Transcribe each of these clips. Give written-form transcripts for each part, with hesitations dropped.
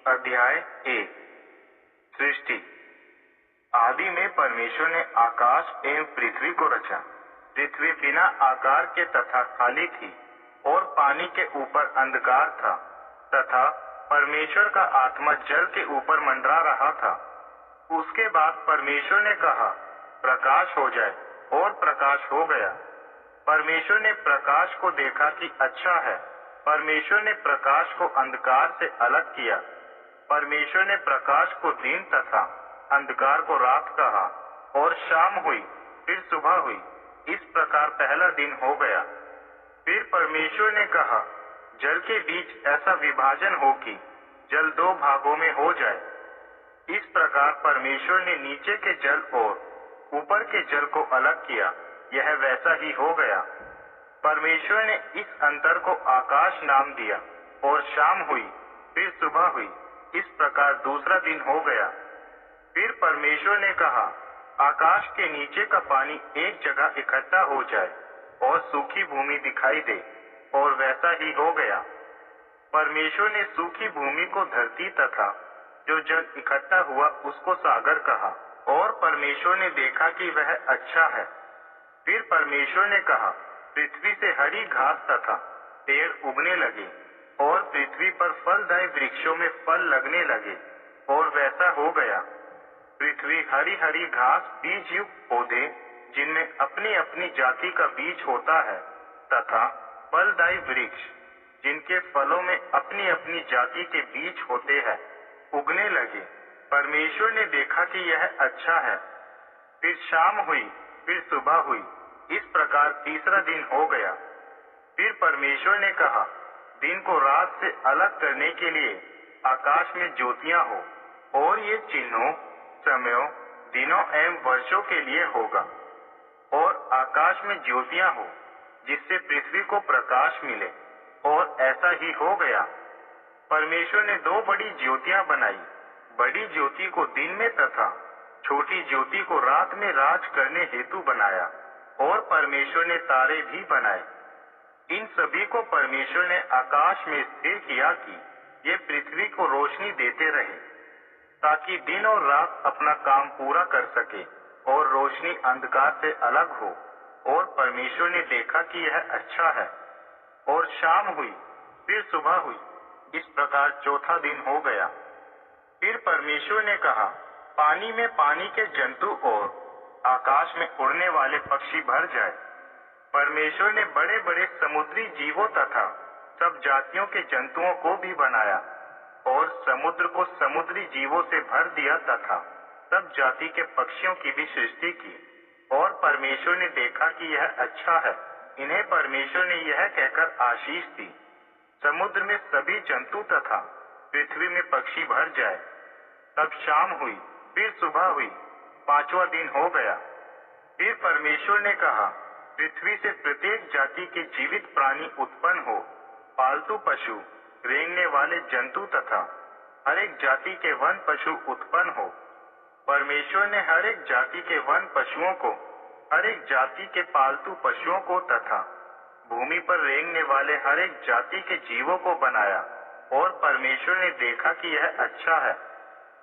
अध्याय 1। सृष्टि। आदि में परमेश्वर ने आकाश एवं पृथ्वी को रचा। पृथ्वी बिना आकार के तथा खाली थी और पानी के ऊपर अंधकार था तथा परमेश्वर का आत्मा जल के ऊपर मंडरा रहा था। उसके बाद परमेश्वर ने कहा, प्रकाश हो जाए, और प्रकाश हो गया। परमेश्वर ने प्रकाश को देखा कि अच्छा है। परमेश्वर ने प्रकाश को अंधकार से अलग किया। परमेश्वर ने प्रकाश को दिन तथा अंधकार को रात कहा, और शाम हुई, फिर सुबह हुई। इस प्रकार पहला दिन हो गया। फिर परमेश्वर ने कहा, जल के बीच ऐसा विभाजन हो कि जल दो भागों में हो जाए। इस प्रकार परमेश्वर ने नीचे के जल और ऊपर के जल को अलग किया। यह वैसा ही हो गया। परमेश्वर ने इस अंतर को आकाश नाम दिया, और शाम हुई, फिर सुबह हुई। इस प्रकार दूसरा दिन हो गया। फिर परमेश्वर ने कहा, आकाश के नीचे का पानी एक जगह इकट्ठा हो जाए और सूखी भूमि दिखाई दे, और वैसा ही हो गया। परमेश्वर ने सूखी भूमि को धरती तथा जो जल इकट्ठा हुआ उसको सागर कहा, और परमेश्वर ने देखा कि वह अच्छा है। फिर परमेश्वर ने कहा, पृथ्वी से हरी घास तथा पेड़ उगने लगे, और पृथ्वी पर फलदायी वृक्षों में फल लगने लगे, और वैसा हो गया। पृथ्वी हरी हरी घास, बीज युक्त पौधे जिनमें अपनी अपनी जाति का बीज होता है, तथा फलदायी वृक्ष जिनके फलों में अपनी अपनी जाति के बीज होते हैं, उगने लगे। परमेश्वर ने देखा कि यह अच्छा है। फिर शाम हुई, फिर सुबह हुई। इस प्रकार तीसरा दिन हो गया। फिर परमेश्वर ने कहा, दिन को रात से अलग करने के लिए आकाश में ज्योतियां हो, और ये चिन्हों, समयों, दिनों एवं वर्षों के लिए होगा। और आकाश में ज्योतियां हो, जिससे पृथ्वी को प्रकाश मिले, और ऐसा ही हो गया। परमेश्वर ने दो बड़ी ज्योतियां बनाई, बड़ी ज्योति को दिन में तथा छोटी ज्योति को रात में राज करने हेतु बनाया। और परमेश्वर ने तारे भी बनाए। इन सभी को परमेश्वर ने आकाश में स्थिर किया कि ये पृथ्वी को रोशनी देते रहे, ताकि दिन और रात अपना काम पूरा कर सके, और रोशनी अंधकार से अलग हो। और परमेश्वर ने देखा कि यह अच्छा है। और शाम हुई, फिर सुबह हुई। इस प्रकार चौथा दिन हो गया। फिर परमेश्वर ने कहा, पानी में पानी के जंतु और आकाश में उड़ने वाले पक्षी भर जाए। परमेश्वर ने बड़े बड़े समुद्री जीवों तथा सब जातियों के जंतुओं को भी बनाया, और समुद्र को समुद्री जीवों से भर दिया तथा सब जाति के पक्षियों की भी सृष्टि की। और परमेश्वर ने देखा कि यह अच्छा है। इन्हें परमेश्वर ने यह कहकर आशीष दी, समुद्र में सभी जंतु तथा पृथ्वी में पक्षी भर जाए। तब शाम हुई, फिर सुबह हुई। पांचवा दिन हो गया। फिर परमेश्वर ने कहा, पृथ्वी से प्रत्येक जाति के जीवित प्राणी उत्पन्न हो, पालतू पशु, रेंगने वाले जंतु तथा हर एक जाति के वन पशु उत्पन्न हो। परमेश्वर ने हर एक जाति के वन पशुओं को, हर एक जाति के पालतू पशुओं को तथा भूमि पर रेंगने वाले हर एक जाति के जीवों को बनाया। और परमेश्वर ने देखा कि यह अच्छा है।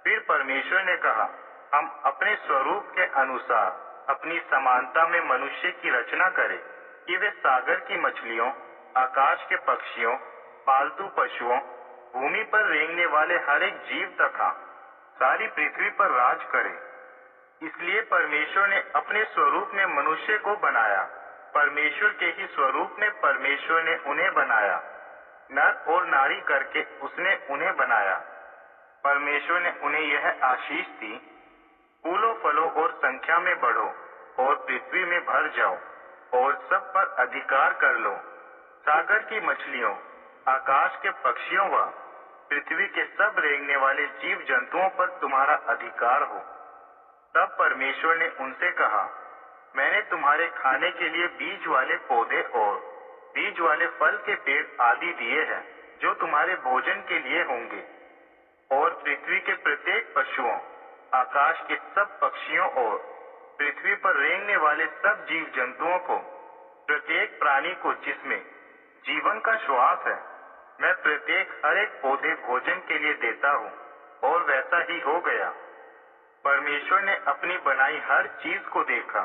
फिर परमेश्वर ने कहा, हम अपने स्वरूप के अनुसार अपनी समानता में मनुष्य की रचना करें, कि वे सागर की मछलियों, आकाश के पक्षियों, पालतू पशुओं, भूमि पर रेंगने वाले हर एक जीव तथा सारी पृथ्वी पर राज करें। इसलिए परमेश्वर ने अपने स्वरूप में मनुष्य को बनाया। परमेश्वर के ही स्वरूप में परमेश्वर ने उन्हें बनाया, नर और नारी करके उसने उन्हें बनाया। परमेश्वर ने उन्हें यह आशीष दी, फूलो फलो और संख्या में बढ़ो, और पृथ्वी में भर जाओ, और सब पर अधिकार कर लो। सागर की मछलियों, आकाश के पक्षियों व पृथ्वी के सब रेंगने वाले जीव जंतुओं पर तुम्हारा अधिकार हो। तब परमेश्वर ने उनसे कहा, मैंने तुम्हारे खाने के लिए बीज वाले पौधे और बीज वाले फल के पेड़ आदि दिए हैं, जो तुम्हारे भोजन के लिए होंगे। और पृथ्वी के प्रत्येक पशुओं, आकाश के सब पक्षियों और पृथ्वी पर रेंगने वाले सब जीव जंतुओं को, प्रत्येक प्राणी को जिसमें जीवन का श्वास है, मैं प्रत्येक हर एक पौधे भोजन के लिए देता हूँ, और वैसा ही हो गया। परमेश्वर ने अपनी बनाई हर चीज को देखा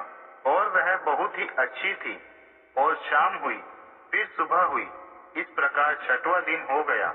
और वह बहुत ही अच्छी थी। और शाम हुई, फिर सुबह हुई, इस प्रकार छठवां दिन हो गया।